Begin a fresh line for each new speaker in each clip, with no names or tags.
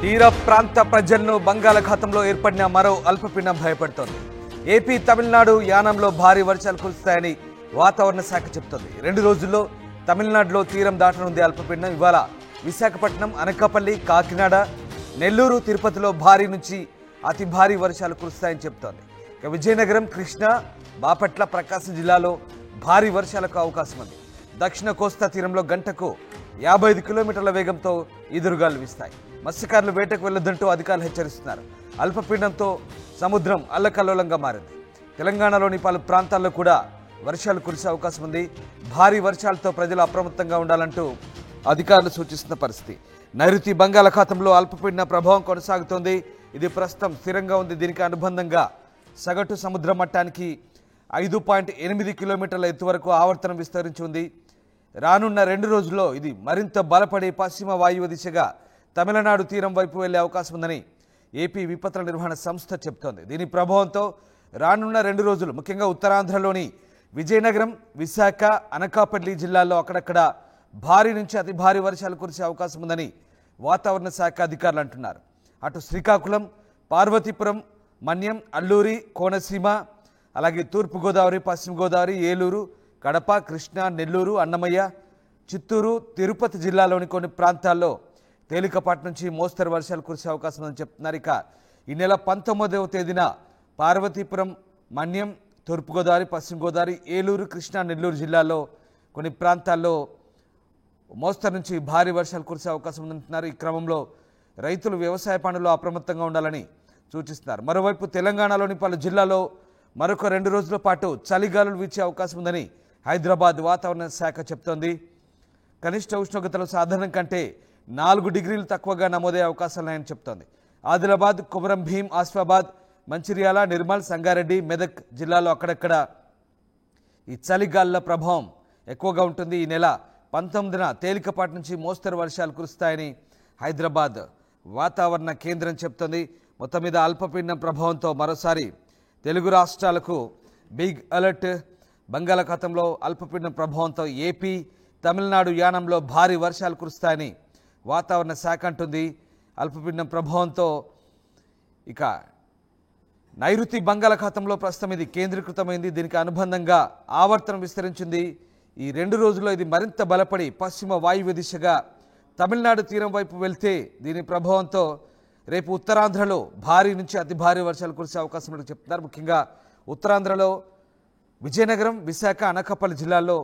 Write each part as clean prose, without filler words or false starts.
తీర ప్రాంత ప్రజలను బంగాళాఖాతంలో ఏర్పడిన మరో అల్పపీడనం భయపడుతోంది. ఏపీ తమిళనాడు యానంలో భారీ వర్షాలు కురుస్తాయని వాతావరణ శాఖ చెబుతోంది. 2 రోజుల్లో తమిళనాడులో తీరం దాటనుంది అల్పపీడనం. ఇవాళ విశాఖపట్నం, అనకాపల్లి, కాకినాడ, నెల్లూరు, తిరుపతిలో భారీ నుంచి అతి భారీ వర్షాలు కురుస్తాయని చెబుతోంది. ఇక విజయనగరం, కృష్ణా, బాపట్ల, ప్రకాశం జిల్లాలో భారీ వర్షాలకు అవకాశం ఉంది. దక్షిణ కోస్తా తీరంలో గంటకు 55 కిలోమీటర్ల వేగంతో ఈదురుగాలు వీస్తాయి. మత్స్యకారులు వేటకు వెళ్లొద్దంటూ అధికారులు హెచ్చరిస్తున్నారు. అల్పపీడనంతో సముద్రం అల్లకల్లోలంగా మారింది. తెలంగాణలోని పలు ప్రాంతాల్లో కూడా వర్షాలు కురిసే అవకాశం ఉంది. భారీ వర్షాలతో ప్రజలు అప్రమత్తంగా ఉండాలంటూ అధికారులు సూచిస్తున్న పరిస్థితి. నైరుతి బంగాళాఖాతంలో అల్పపీడన ప్రభావం కొనసాగుతోంది. ఇది ప్రస్తుతం స్థిరంగా ఉంది. దీనికి అనుబంధంగా సగటు సముద్ర మట్టానికి 5.8 కిలోమీటర్ల ఎత్తు వరకు ఆవర్తనం విస్తరించి ఉంది. రానున్న 2 రోజుల్లో ఇది మరింత బలపడి పశ్చిమ వాయువ్య దిశగా తమిళనాడు తీరం వైపు వెళ్లే అవకాశం ఉందని ఏపీ విపత్తుల నిర్వహణ సంస్థ చెబుతోంది. దీని ప్రభావంతో రానున్న 2 రోజులు ముఖ్యంగా ఉత్తరాంధ్రలోని విజయనగరం, విశాఖ, అనకాపల్లి జిల్లాల్లో అక్కడక్కడ భారీ నుంచి అతి భారీ వర్షాలు కురిసే అవకాశం ఉందని వాతావరణ శాఖ అధికారులు అంటున్నారు. అటు శ్రీకాకుళం, పార్వతీపురం, మన్యం, అల్లూరి, కోనసీమ, అలాగే తూర్పుగోదావరి, పశ్చిమ గోదావరి, ఏలూరు, కడప, కృష్ణా, నెల్లూరు, అన్నమయ్య, చిత్తూరు, తిరుపతి జిల్లాలోని కొన్ని ప్రాంతాల్లో తేలికపాటి నుంచి మోస్తరు వర్షాలు కురిసే అవకాశం ఉందని చెప్తున్నారు. ఇక ఈ నెల 19వ తేదీన పార్వతీపురం, మన్యం, తూర్పుగోదావరి, పశ్చిమ గోదావరి, ఏలూరు, కృష్ణా, నెల్లూరు జిల్లాల్లో కొన్ని ప్రాంతాల్లో మోస్తరు నుంచి భారీ వర్షాలు కురిసే అవకాశం ఉందంటున్నారు. ఈ క్రమంలో రైతులు వ్యవసాయ పనుల్లో అప్రమత్తంగా ఉండాలని సూచిస్తున్నారు. మరోవైపు తెలంగాణలోని పలు జిల్లాల్లో మరొక 2 రోజుల పాటు చలిగాలులు వీచే అవకాశం ఉందని హైదరాబాద్ వాతావరణ శాఖ చెప్తోంది. కనిష్ట ఉష్ణోగ్రతలు సాధారణం కంటే 4 డిగ్రీలు తక్కువగా నమోదయ్యే అవకాశాలున్నాయని చెప్తోంది. ఆదిలాబాద్, కొమరం భీం, ఆసిఫాబాద్, మంచిర్యాల, నిర్మల్, సంగారెడ్డి, మెదక్ జిల్లాలో అక్కడక్కడ ఈ చలిగాలుల ప్రభావం ఎక్కువగా ఉంటుంది. ఈ నెల 19న తేలికపాటి నుంచి మోస్తరు వర్షాలు కురుస్తాయని హైదరాబాద్ వాతావరణ కేంద్రం చెప్తోంది. మొత్తం మీద అల్పపీడనం ప్రభావంతో మరోసారి తెలుగు రాష్ట్రాలకు బిగ్ అలర్ట్. బంగాళాఖాతంలో అల్పపీడనం ప్రభావంతో ఏపీ, తమిళనాడు యానంలో భారీ వర్షాలు కురుస్తాయని వాతావరణ శాఖ అంటుంది. అల్పపీడనం ప్రభావంతో ఇక నైరుతి బంగాళాఖాతంలో ప్రస్తుతం ఇది కేంద్రీకృతమైంది. దీనికి అనుబంధంగా ఆవర్తనం విస్తరించింది. ఈ 2 రోజుల్లో ఇది మరింత బలపడి పశ్చిమ వాయువ్య దిశగా తమిళనాడు తీరం వైపు వెళ్తే దీని ప్రభావంతో రేపు ఉత్తరాంధ్రలో భారీ నుంచి అతి భారీ వర్షాలు కురిసే అవకాశం ఉందని చెప్తున్నారు. ముఖ్యంగా ఉత్తరాంధ్రలో విజయనగరం, విశాఖ, అనకాపల్లి జిల్లాల్లో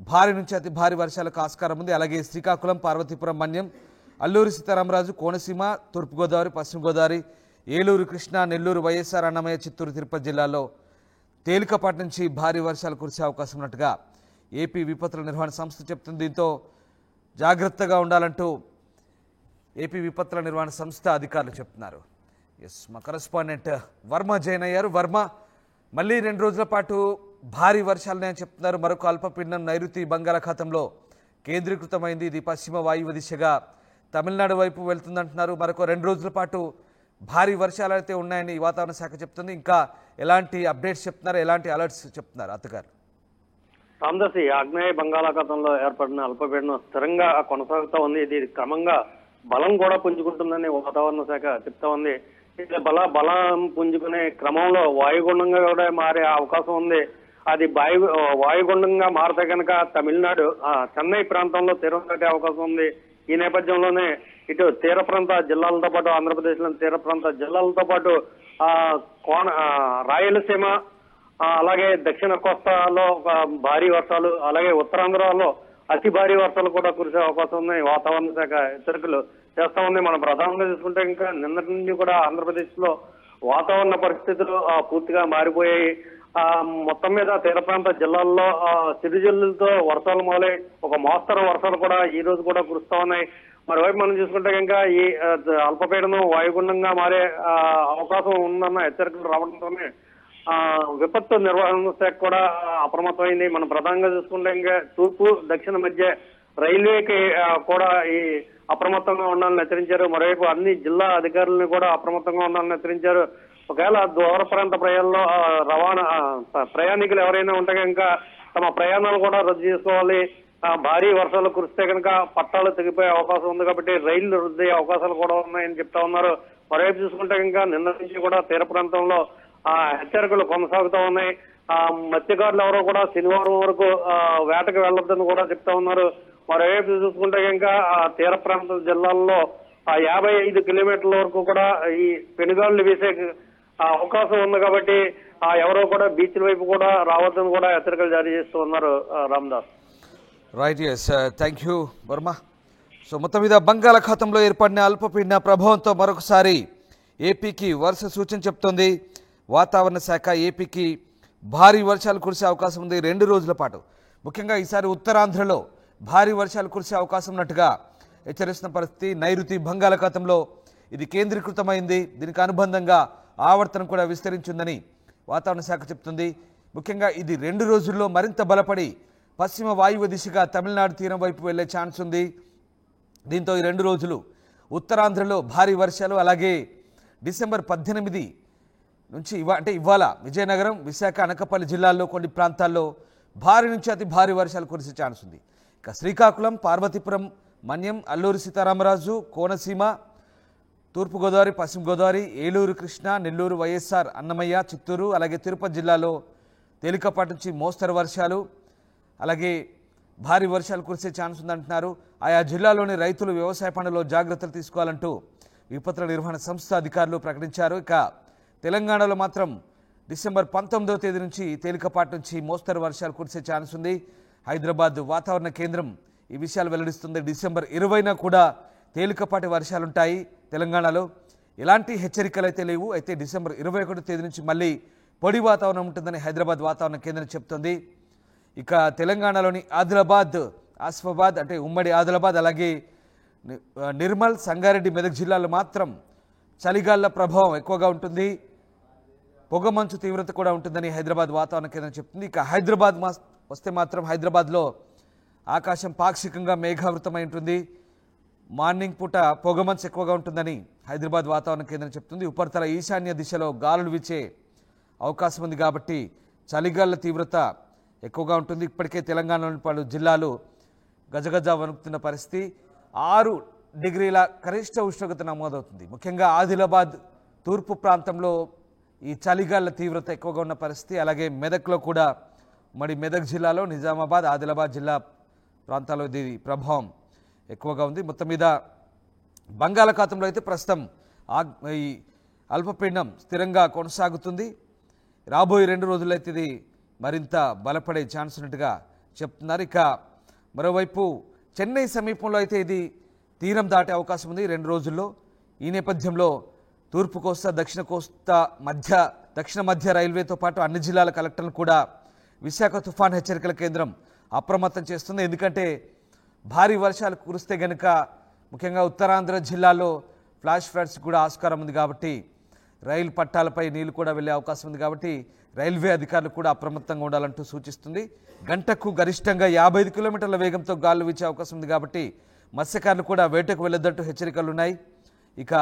భారీ నుంచి అతి భారీ వర్షాలకు ఆస్కారం ఉంది. అలాగే శ్రీకాకుళం, పార్వతీపురం, మన్యం, అల్లూరి సీతారామరాజు, కోనసీమ, తూర్పుగోదావరి, పశ్చిమ గోదావరి, ఏలూరు, కృష్ణా, నెల్లూరు, వైఎస్ఆర్, అన్నమయ్య, చిత్తూరు, తిరుపతి జిల్లాల్లో తేలికపాటి నుంచి భారీ వర్షాలు కురిసే అవకాశం ఉన్నట్టుగా ఏపీ విపత్తుల నిర్వహణ సంస్థ చెప్తుంది. దీంతో జాగ్రత్తగా ఉండాలంటూ ఏపీ విపత్తుల నిర్వహణ సంస్థ అధికారులు చెప్తున్నారు. మా కరెస్పాండెంట్ వర్మ జాయిన్ అయ్యారు. వర్మ, మళ్ళీ 2 రోజుల పాటు భారీ వర్షాలనే చెప్తున్నారు. మరొక అల్పపీడనం నైరుతి బంగాళాఖాతంలో కేంద్రీకృతమైంది. ఇది పశ్చిమ వాయువ్య దిశగా తమిళనాడు వైపు వెళ్తుందంటున్నారు. మరొక 2 రోజుల పాటు భారీ వర్షాలు అయితే ఉన్నాయని వాతావరణ శాఖ చెప్తుంది. ఇంకా ఎలాంటి అప్డేట్స్ చెప్తున్నారు, ఎలాంటి అలర్ట్స్ చెప్తున్నారు అత్తగారు?
రామదాసి, ఆగ్నేయ బంగాళాఖాతంలో ఏర్పడిన అల్పపీడనం స్థిరంగా కొనసాగుతూ ఉంది. ఇది క్రమంగా బలం కూడా పుంజుకుంటుందని వాతావరణ శాఖ చెప్తా ఉంది. ఇది బలం పుంజుకునే క్రమంలో వాయుగుండంగా కూడా మారే అవకాశం ఉంది. అది వాయుగుండంగా మారితే కనుక తమిళనాడు చెన్నై ప్రాంతంలో తీరం దాటే అవకాశం ఉంది. ఈ నేపథ్యంలోనే ఇటు తీర ప్రాంత జిల్లాలతో పాటు ఆంధ్రప్రదేశ్లోని తీర ప్రాంత జిల్లాలతో పాటు రాయలసీమ, అలాగే దక్షిణ కోస్తాలో భారీ వర్షాలు, అలాగే ఉత్తరాంధ్రలో అతి భారీ వర్షాలు కూడా కురిసే అవకాశం ఉన్నాయి. వాతావరణ శాఖ హెచ్చరికలు చేస్తా ఉంది. మనం ప్రధానంగా చూసుకుంటే ఇంకా నిన్నటి నుంచి కూడా ఆంధ్రప్రదేశ్ లో వాతావరణ పరిస్థితులు పూర్తిగా మారిపోయాయి. మొత్తం మీద తీర ప్రాంత జిల్లాల్లో చిరుజల్లులతో వర్షాలు మొదలై ఒక మోస్తరు వర్షాలు కూడా ఈ రోజు కూడా కురుస్తా ఉన్నాయి. మరోవైపు మనం చూసుకుంటే కనుక ఈ అల్పపీడనం వాయుగుండంగా మారే అవకాశం ఉందన్న హెచ్చరికలు రావడంతోనే విపత్తు నిర్వహణ శాఖ కూడా అప్రమత్తమైంది. మనం ప్రధానంగా చూసుకుంటే ఇంకా తూర్పు, దక్షిణ మధ్య రైల్వేకి కూడా ఈ అప్రమత్తంగా ఉండాలని హెచ్చరించారు. మరోవైపు అన్ని జిల్లా అధికారులను కూడా అప్రమత్తంగా ఉండాలని హెచ్చరించారు. ఒకవేళ దూర ప్రాంత ప్రయాణికులు ఎవరైనా ఉంటే కనుక తమ ప్రయాణాలు కూడా రద్దు చేసుకోవాలి. భారీ వర్షాలు కురిస్తే కనుక పట్టాలు తెగిపోయే అవకాశం ఉంది కాబట్టి రైళ్లు రద్దయ్యే అవకాశాలు కూడా ఉన్నాయని చెప్తా ఉన్నారు. మరోవైపు చూసుకుంటే ఇంకా నిన్న నుంచి కూడా తీర ప్రాంతంలో హెచ్చరికలు కొనసాగుతూ ఉన్నాయి. మత్స్యకారులు ఎవరో కూడా శనివారం వరకు వేటకు వెళ్లొద్దని కూడా చెప్తా ఉన్నారు. మరోవైపు చూసుకుంటే ఇంకా తీర ప్రాంత జిల్లాల్లో 55 కిలోమీటర్ల వరకు కూడా ఈ పెనుగాళ్లు వీసే అవకాశం ఉంది కాబట్టి ఎవరో కూడా బీచ్ల వైపు కూడా రావద్దని కూడా హెచ్చరికలు జారీ చేస్తూ ఉన్నారు. Ramdas.
Right, yes, thank you Varma. So మొత్తం మీద బంగాళాఖాతంలో ఏర్పడిన అల్పపీడన ప్రభావంతో మరొకసారి ఏపీకి వర్ష సూచన చెప్తోంది వాతావరణ శాఖ. ఏపీకి భారీ వర్షాలు కురిసే అవకాశం ఉంది 2 రోజుల పాటు. ముఖ్యంగా ఈసారి ఉత్తరాంధ్రలో భారీ వర్షాలు కురిసే అవకాశం ఉన్నట్టుగా హెచ్చరిస్తున్న పరిస్థితి. నైరుతి బంగాళాఖాతంలో ఇది కేంద్రీకృతమైంది. దీనికి అనుబంధంగా ఆవర్తనం కూడా విస్తరించిందని వాతావరణ శాఖ చెప్తుంది. ముఖ్యంగా ఇది 2 రోజుల్లో మరింత బలపడి పశ్చిమ వాయువ్య దిశగా తమిళనాడు తీరం వైపు వెళ్లే ఛాన్స్ ఉంది. దీంతో ఈ 2 రోజులు ఉత్తరాంధ్రలో భారీ వర్షాలు, అలాగే డిసెంబర్ 18 నుంచి ఇవాళ విజయనగరం, విశాఖ, అనకాపల్లి జిల్లాల్లో కొన్ని ప్రాంతాల్లో భారీ నుంచి అతి భారీ వర్షాలు కురిసే ఛాన్స్ ఉంది. ఇక శ్రీకాకుళం, పార్వతీపురం, మన్యం, అల్లూరి సీతారామరాజు, కోనసీమ, తూర్పుగోదావరి, పశ్చిమ గోదావరి, ఏలూరు, కృష్ణా, నెల్లూరు, వైఎస్ఆర్, అన్నమయ్య, చిత్తూరు, అలాగే తిరుపతి జిల్లాలో తేలికపాటి నుంచి మోస్తరు వర్షాలు, అలాగే భారీ వర్షాలు కురిసే ఛాన్స్ ఉందంటున్నారు. ఆయా జిల్లాలోని రైతులు వ్యవసాయ పనుల్లో జాగ్రత్తలు తీసుకోవాలంటూ విపత్తుల నిర్వహణ సంస్థ అధికారులు ప్రకటించారు. ఇక తెలంగాణలో మాత్రం డిసెంబర్ 19వ తేదీ నుంచి తేలికపాటి నుంచి మోస్తరు వర్షాలు కురిసే ఛాన్స్ ఉంది. హైదరాబాద్ వాతావరణ కేంద్రం ఈ విషయాలు వెల్లడిస్తుంది. డిసెంబర్ 20న కూడా తేలికపాటి వర్షాలుంటాయి తెలంగాణలో. ఎలాంటి హెచ్చరికలు అయితే లేవు. అయితే డిసెంబర్ 21వ తేదీ నుంచి మళ్ళీ పొడి వాతావరణం ఉంటుందని హైదరాబాద్ వాతావరణ కేంద్రం చెప్తుంది. ఇక తెలంగాణలోని ఆదిలాబాద్, ఆసిఫాబాద్ అంటే ఉమ్మడి ఆదిలాబాద్, అలాగే నిర్మల్, సంగారెడ్డి, మెదక్ జిల్లాలో మాత్రం చలిగాళ్ల ప్రభావం ఎక్కువగా ఉంటుంది. పొగమంచు తీవ్రత కూడా ఉంటుందని హైదరాబాద్ వాతావరణ కేంద్రం చెప్తుంది. ఇక హైదరాబాద్ వస్తే మాత్రం హైదరాబాద్లో ఆకాశం పాక్షికంగా మేఘావృతమై ఉంటుంది. మార్నింగ్ పూట పొగమంచు ఎక్కువగా ఉంటుందని హైదరాబాద్ వాతావరణ కేంద్రం చెప్తుంది. ఉపరితల ఈశాన్య దిశలో గాలులు వీచే అవకాశం ఉంది కాబట్టి చలిగాళ్ల తీవ్రత ఎక్కువగా ఉంటుంది. ఇప్పటికే తెలంగాణలోని పలు జిల్లాలు గజగజ వణుకుతున్న పరిస్థితి. 6 డిగ్రీల కనిష్ట ఉష్ణోగ్రత నమోదవుతుంది. ముఖ్యంగా ఆదిలాబాద్ తూర్పు ప్రాంతంలో ఈ చలిగాళ్ల తీవ్రత ఎక్కువగా ఉన్న పరిస్థితి. అలాగే మెదక్లో కూడా మెదక్ జిల్లాలో నిజామాబాద్, ఆదిలాబాద్ జిల్లా ప్రాంతాల్లో దీని ప్రభావం ఎక్కువగా ఉంది. మొత్తం మీద బంగాళాఖాతంలో అయితే ప్రస్తుతం ఈ అల్పపీడనం స్థిరంగా కొనసాగుతుంది. రాబోయే 2 రోజుల్లో అయితే ఇది మరింత బలపడే ఛాన్స్ ఉన్నట్టుగా చెప్తున్నారు. ఇక మరోవైపు చెన్నై సమీపంలో అయితే ఇది తీరం దాటే అవకాశం ఉంది 2 రోజుల్లో. ఈ నేపథ్యంలో తూర్పు కోస్తా, దక్షిణ కోస్తా, దక్షిణ మధ్య రైల్వేతో పాటు అన్ని జిల్లాల కలెక్టర్లు కూడా విశాఖ తుఫాన్ హెచ్చరికల కేంద్రం అప్రమత్తం చేస్తుంది. ఎందుకంటే భారీ వర్షాలు కురిస్తే గనుక ముఖ్యంగా ఉత్తరాంధ్ర జిల్లాలో ఫ్లాష్ ఫ్లడ్స్ కూడా ఆస్కారం ఉంది కాబట్టి రైలు పట్టాలపై నీళ్లు కూడా వెళ్లే అవకాశం ఉంది కాబట్టి రైల్వే అధికారులు కూడా అప్రమత్తంగా ఉండాలంటూ సూచిస్తుంది. గంటకు గరిష్టంగా 55 కిలోమీటర్ల వేగంతో గాలులు వీచే అవకాశం ఉంది కాబట్టి మత్స్యకారులు కూడా వేటకు వెళ్లొద్దంటూ హెచ్చరికలు ఉన్నాయి. ఇక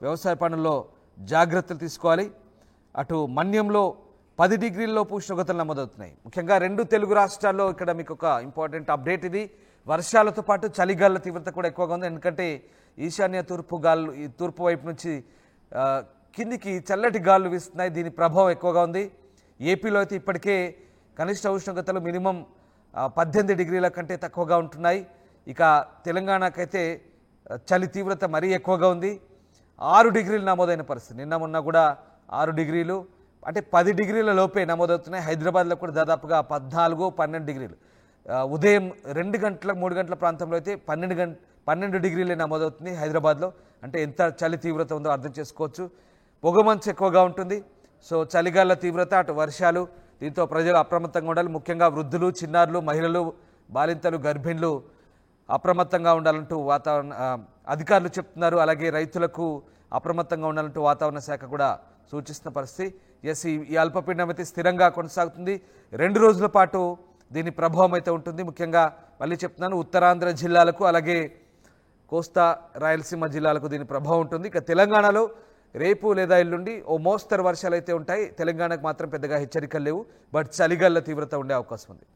వ్యవసాయ పనుల్లో జాగ్రత్తలు తీసుకోవాలి. అటు మన్యంలో 10 డిగ్రీల లోపు ఉష్ణోగ్రతలు నమోదవుతున్నాయి. ముఖ్యంగా 2 తెలుగు రాష్ట్రాల్లో ఇక్కడ మీకు ఒక ఇంపార్టెంట్ అప్డేట్ ఇది. వర్షాలతో పాటు చలిగాళ్ల తీవ్రత కూడా ఎక్కువగా ఉంది. ఎందుకంటే ఈశాన్య తూర్పు గాలు ఈ తూర్పు వైపు నుంచి కిందికి చల్లటి గాలులు వీస్తున్నాయి. దీని ప్రభావం ఎక్కువగా ఉంది. ఏపీలో అయితే ఇప్పటికే కనిష్ట ఉష్ణోగ్రతలు మినిమం 18 డిగ్రీల కంటే తక్కువగా ఉంటున్నాయి. ఇక తెలంగాణకైతే చలి తీవ్రత మరీ ఎక్కువగా ఉంది. 6 డిగ్రీలు నమోదైన పరిస్థితి. నిన్న మొన్న కూడా 6 డిగ్రీలు అంటే 10 డిగ్రీల లోపే నమోదవుతున్నాయి. హైదరాబాద్లో కూడా దాదాపుగా 14, 12 డిగ్రీలు. ఉదయం 2 గంటల 3 గంటల ప్రాంతంలో అయితే 12 డిగ్రీలే నమోదవుతుంది హైదరాబాద్లో. అంటే ఎంత చలి తీవ్రత ఉందో అర్థం చేసుకోవచ్చు. పొగమంచు ఎక్కువగా ఉంటుంది. సో చలిగాళ్ల తీవ్రత, అటు వర్షాలు, దీంతో ప్రజలు అప్రమత్తంగా ఉండాలి. ముఖ్యంగా వృద్ధులు, చిన్నారులు, మహిళలు, బాలింతలు, గర్భిణులు అప్రమత్తంగా ఉండాలంటూ వాతావరణ అధికారులు చెప్తున్నారు. అలాగే రైతులకు అప్రమత్తంగా ఉండాలంటూ వాతావరణ శాఖ కూడా సూచిస్తున్న పరిస్థితి. ఎస్, ఈ అల్పపీడనం అయితే స్థిరంగా కొనసాగుతుంది. 2 రోజుల పాటు దీని ప్రభావం అయితే ఉంటుంది. ముఖ్యంగా మళ్ళీ చెప్తున్నాను, ఉత్తరాంధ్ర జిల్లాలకు అలాగే కోస్తా, రాయలసీమ జిల్లాలకు దీని ప్రభావం ఉంటుంది. ఇక తెలంగాణలో రేపు లేదా ఎల్లుండి ఓ మోస్తరు వర్షాలు అయితే ఉంటాయి. తెలంగాణకు మాత్రం పెద్దగా హెచ్చరికలు లేవు. బట్ చలిగాళ్ల తీవ్రత ఉండే అవకాశం ఉంది.